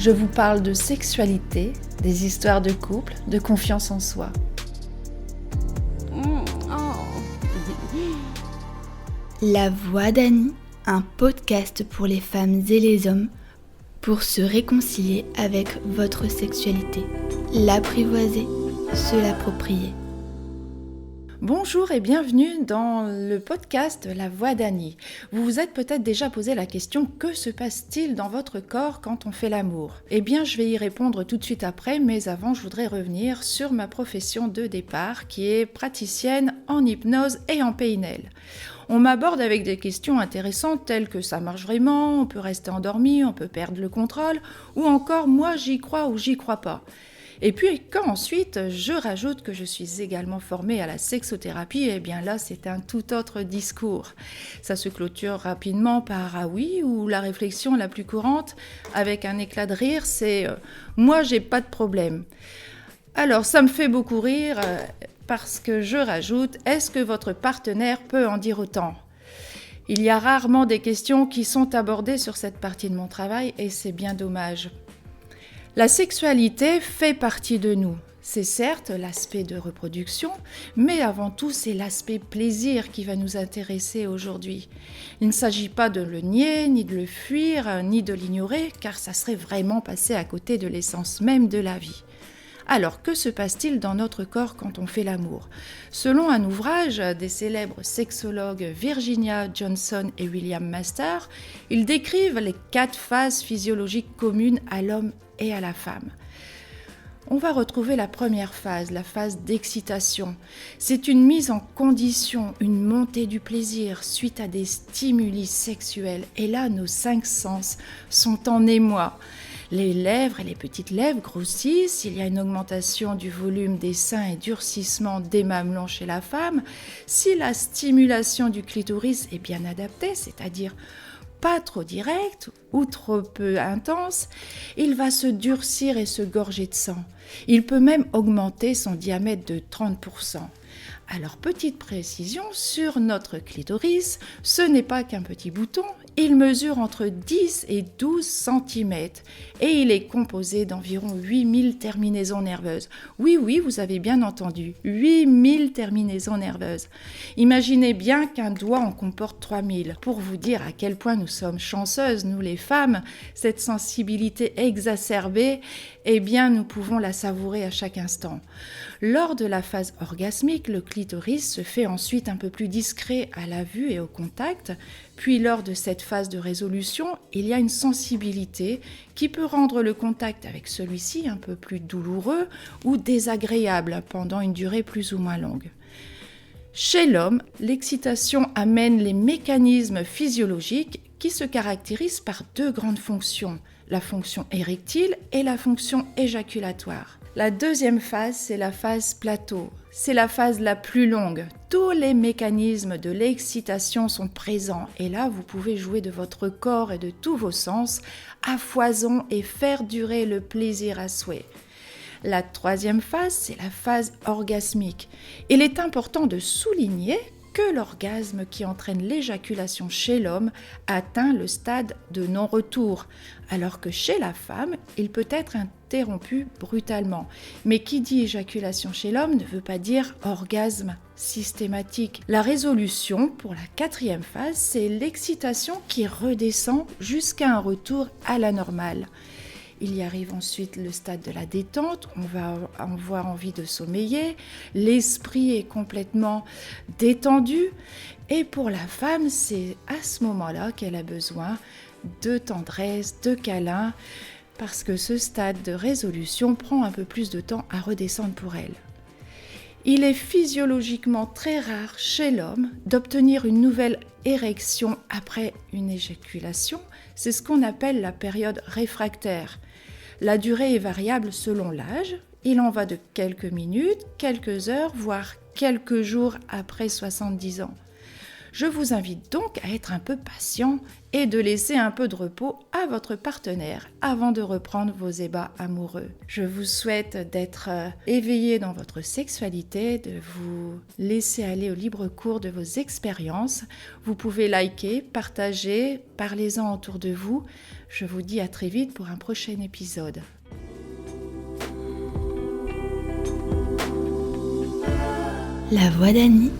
Je vous parle de sexualité, des histoires de couple, de confiance en soi. La Voix d'Annie, un podcast pour les femmes et les hommes pour se réconcilier avec votre sexualité, l'apprivoiser, se l'approprier. Bonjour et bienvenue dans le podcast La Voix d'Annie. Vous vous êtes peut-être déjà posé la question: que se passe-t-il dans votre corps quand on fait l'amour ? Eh bien, je vais y répondre tout de suite après, mais avant, je voudrais revenir sur ma profession de départ, qui est praticienne en hypnose et en PNL. On m'aborde avec des questions intéressantes telles que ça marche vraiment, on peut rester endormi, on peut perdre le contrôle, ou encore moi j'y crois ou j'y crois pas. Et puis quand ensuite je rajoute que je suis également formée à la sexothérapie, eh bien là c'est un tout autre discours. Ça se clôture rapidement par ah oui, ou la réflexion la plus courante avec un éclat de rire, c'est moi j'ai pas de problème. Alors ça me fait beaucoup rire parce que je rajoute: est-ce que votre partenaire peut en dire autant ? Il y a rarement des questions qui sont abordées sur cette partie de mon travail et c'est bien dommage. La sexualité fait partie de nous. C'est certes l'aspect de reproduction, mais avant tout c'est l'aspect plaisir qui va nous intéresser aujourd'hui. Il ne s'agit pas de le nier, ni de le fuir, ni de l'ignorer, car ça serait vraiment passer à côté de l'essence même de la vie. Alors, que se passe-t-il dans notre corps quand on fait l'amour ? Selon un ouvrage des célèbres sexologues Virginia Johnson et William Master, ils décrivent les 4 phases physiologiques communes à l'homme et à la femme. On va retrouver la première phase, la phase d'excitation. C'est une mise en condition, une montée du plaisir suite à des stimuli sexuels. Et là, nos 5 sens sont en émoi. Les lèvres et les petites lèvres grossissent, il y a une augmentation du volume des seins et durcissement des mamelons chez la femme. Si la stimulation du clitoris est bien adaptée, c'est-à-dire pas trop directe ou trop peu intense, il va se durcir et se gorger de sang. Il peut même augmenter son diamètre de 30%. Alors, petite précision, sur notre clitoris, ce n'est pas qu'un petit bouton, il mesure entre 10 et 12 cm et il est composé d'environ 8000 terminaisons nerveuses. Oui, vous avez bien entendu, 8000 terminaisons nerveuses. Imaginez bien qu'un doigt en comporte 3000. Pour vous dire à quel point nous sommes chanceuses, nous les femmes, cette sensibilité exacerbée, eh bien nous pouvons la savourer à chaque instant. Lors de la phase orgasmique, le clitoris se fait ensuite un peu plus discret à la vue et au contact. Puis lors de cette phase de résolution, il y a une sensibilité qui peut rendre le contact avec celui-ci un peu plus douloureux ou désagréable pendant une durée plus ou moins longue. Chez l'homme, l'excitation amène les mécanismes physiologiques qui se caractérisent par 2 grandes fonctions, la fonction érectile et la fonction éjaculatoire. La deuxième phase, c'est la phase plateau. C'est la phase la plus longue. Tous les mécanismes de l'excitation sont présents et là, vous pouvez jouer de votre corps et de tous vos sens à foison et faire durer le plaisir à souhait. La troisième phase, c'est la phase orgasmique. Il est important de souligner que l'orgasme qui entraîne l'éjaculation chez l'homme atteint le stade de non-retour, alors que chez la femme, il peut être interrompu brutalement. Mais qui dit éjaculation chez l'homme ne veut pas dire orgasme systématique. La résolution pour la 4e phase, c'est l'excitation qui redescend jusqu'à un retour à la normale. Il y arrive ensuite le stade de la détente, on va avoir envie de sommeiller, l'esprit est complètement détendu et pour la femme, c'est à ce moment-là qu'elle a besoin de tendresse, de câlin, parce que ce stade de résolution prend un peu plus de temps à redescendre pour elle. Il est physiologiquement très rare chez l'homme d'obtenir une nouvelle érection après une éjaculation, c'est ce qu'on appelle la période réfractaire. La durée est variable selon l'âge, il en va de quelques minutes, quelques heures, voire quelques jours après 70 ans. Je vous invite donc à être un peu patient et de laisser un peu de repos à votre partenaire avant de reprendre vos ébats amoureux. Je vous souhaite d'être éveillé dans votre sexualité, de vous laisser aller au libre cours de vos expériences. Vous pouvez liker, partager, parlez-en autour de vous. Je vous dis à très vite pour un prochain épisode. La voix d'Annie